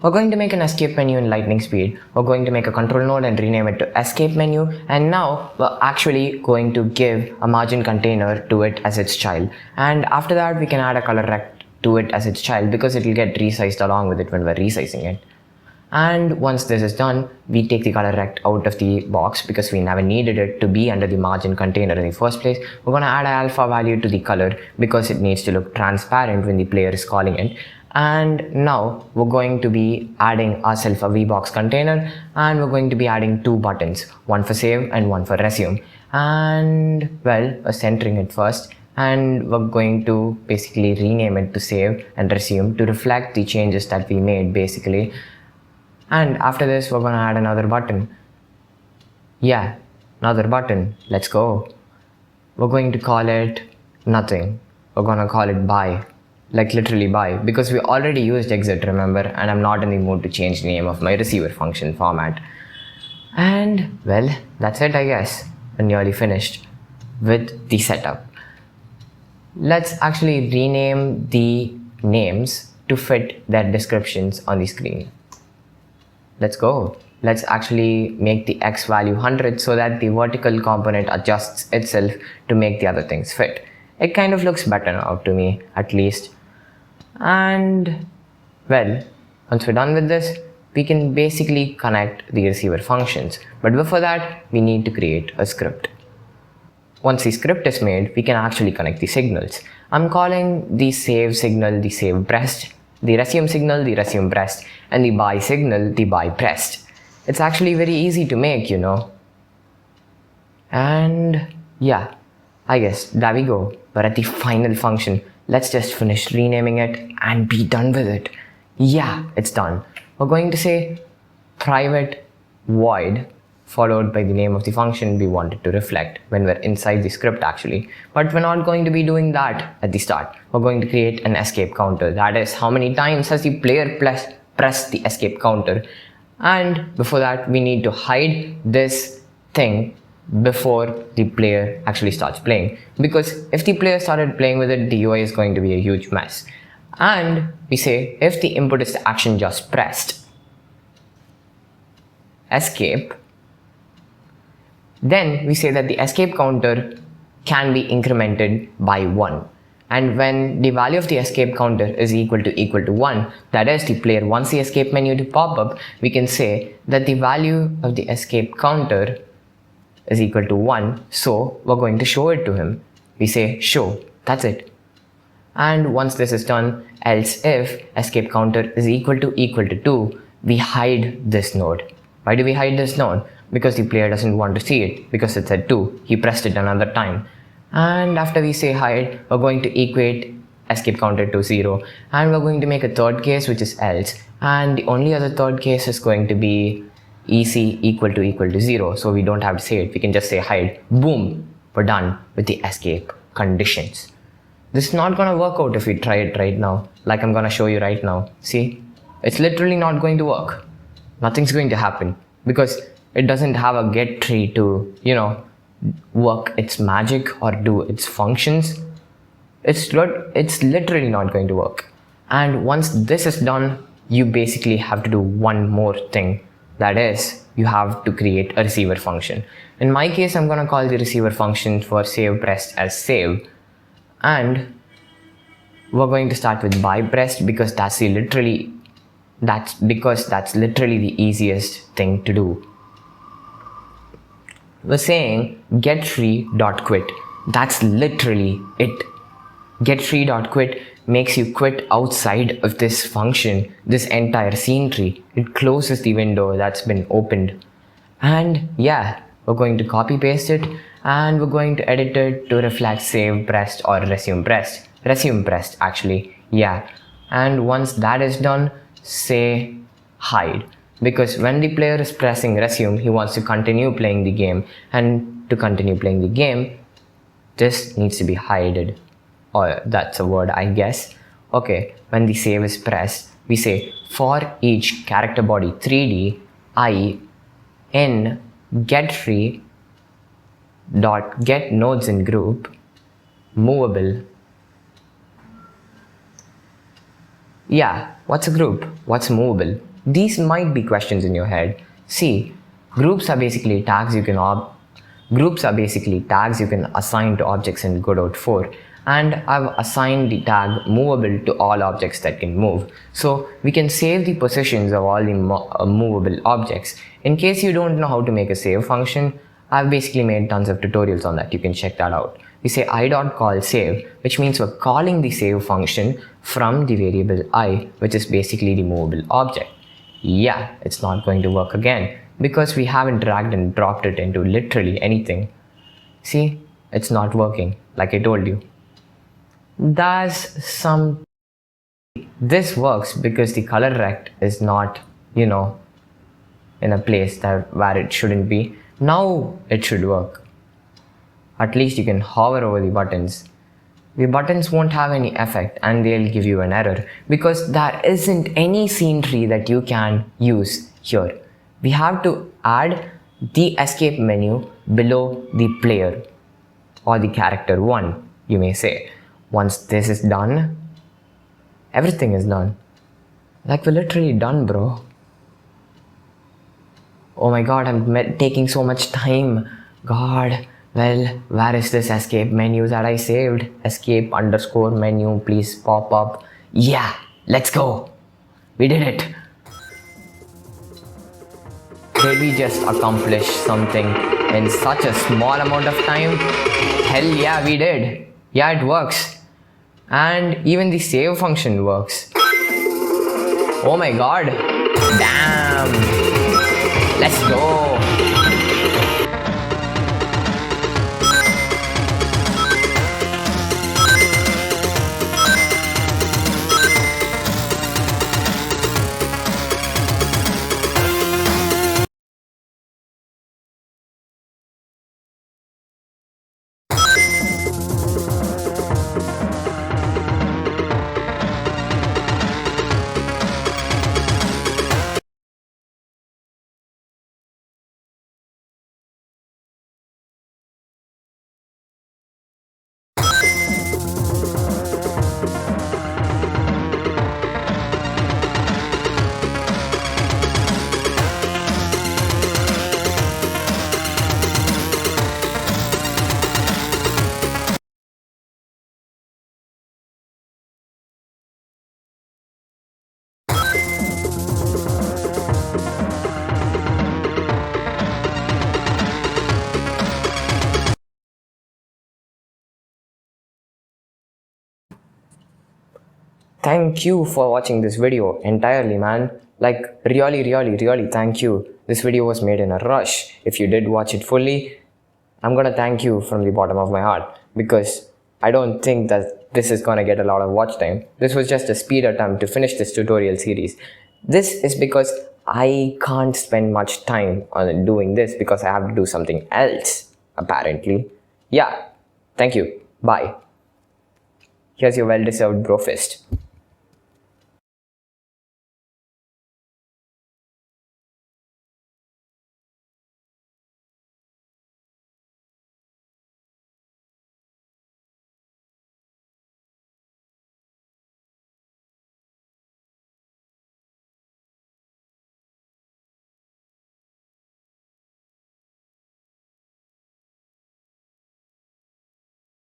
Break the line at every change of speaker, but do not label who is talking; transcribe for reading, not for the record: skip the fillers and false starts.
We're going to make an escape menu in lightning speed. We're going to make a control node and rename it to escape menu. And now we're actually going to give a margin container to it as its child. And after that, we can add a color rect to it as its child because it will get resized along with it when we're resizing it. And once this is done, we take the color rect out of the box because we never needed it to be under the margin container in the first place. We're going to add an alpha value to the color because it needs to look transparent when the player is calling it. And now we're going to be adding ourselves a VBox container, and we're going to be adding two buttons, one for save and one for resume. And well, we're centering it first, and we're going to basically rename it to save and resume to reflect the changes that we made basically. And after this, we're going to add another button. Yeah, another button. Let's go. We're going to call it nothing. We're going to call it bye. Like literally bye. Because we already used exit, remember? And I'm not in the mood to change the name of my receiver function format. And well, that's it, I guess. We're nearly finished with the setup. Let's actually rename the names to fit their descriptions on the screen. Let's go. Let's actually make the X value 100 so that the vertical component adjusts itself to make the other things fit. It kind of looks better now to me, at least. And well, once we're done with this, we can basically connect the receiver functions. But before that, we need to create a script. Once the script is made, we can actually connect the signals. I'm calling the save signal the save pressed, the resume signal the resume pressed, and the bye signal the bye pressed. It's actually very easy to make, you know. And yeah, I guess there we go. We're at the final function. Let's just finish renaming it and be done with it. Yeah, it's done. We're going to say private void followed by the name of the function we wanted to reflect when we're inside the script actually. But we're not going to be doing that at the start. We're going to create an escape counter. That is how many times has the player pressed the escape counter. And before that, we need to hide this thing before the player actually starts playing. Because if the player started playing with it, the UI is going to be a huge mess. And we say if the input is the action just pressed, escape, then we say that the escape counter can be incremented by 1. And when the value of the escape counter is equal to 1, that is, the player wants the escape menu to pop up, we can say that the value of the escape counter is equal to 1, so we're going to show it to him. We say show, that's it. And once this is done, else if escape counter is equal to 2, we hide this node. Why do we hide this node? Because the player doesn't want to see it, because it said 2, he pressed it another time. And after we say hide, we're going to equate escape counter to 0, and we're going to make a third case which is else, and the only other third case is going to be EC equal to 0, so we don't have to say it, we can just say hide. Boom, we're done with the escape conditions. This is not gonna work out if we try it right now, like I'm gonna show you right now. See, it's literally not going to work. Nothing's going to happen because it doesn't have a get tree to, you know, work its magic or do its functions. It's literally not going to work. And once this is done, you basically have to do one more thing. That is, you have to create a receiver function. In my case, I'm going to call the receiver function for save pressed as save. And we're going to start with bye pressed because that's literally the easiest thing to do. We're saying getFree.quit. That's literally it. GetFree.quit makes you quit outside of this function, this entire scene tree. It closes the window that's been opened. And yeah, we're going to copy paste it and we're going to edit it to reflect save pressed or resume pressed. Resume pressed actually, yeah. And once that is done, say hide. Because when the player is pressing resume, he wants to continue playing the game. And to continue playing the game, this needs to be hided. Or that's a word, I guess. Okay, when the save is pressed, we say for each character body 3D, I in getFree dot get nodes in group movable. Yeah, what's a group? What's movable? these might be questions in your head. See, groups are basically tags you can assign to objects in Godot4, and I've assigned the tag movable to all objects that can move. So we can save the positions of all the movable objects. In case you don't know how to make a save function, I've basically made tons of tutorials on that. You can check that out. We say i.call save, which means we're calling the save function from the variable I, which is basically the movable object. Yeah, it's not going to work again because we haven't dragged and dropped it into literally anything. See, it's not working, like I told you. This works because the color rect is not, in a place where it shouldn't be. Now it should work. At least you can hover over the buttons. The buttons won't have any effect and they'll give you an error because there isn't any scene tree that you can use here. We have to add the escape menu below the player or the character 1, you may say. Once this is done, everything is done. Like, we're literally done, bro. Oh my god, I'm taking so much time. God. Well, where is this escape menu that I saved? Escape_menu, please pop up. Yeah, let's go. We did it. Did we just accomplish something in such a small amount of time? Hell yeah, we did. Yeah, it works. And even the save function works. Oh my god. Damn. Let's go. Thank you for watching this video entirely, man. Like, really thank you. This video was made in a rush. If you did watch it fully, I'm gonna thank you from the bottom of my heart because I don't think that this is gonna get a lot of watch time. This was just a speed attempt to finish this tutorial series. This is because I can't spend much time on doing this because I have to do something else, apparently. Yeah, thank you. Bye. Here's your well-deserved bro fist.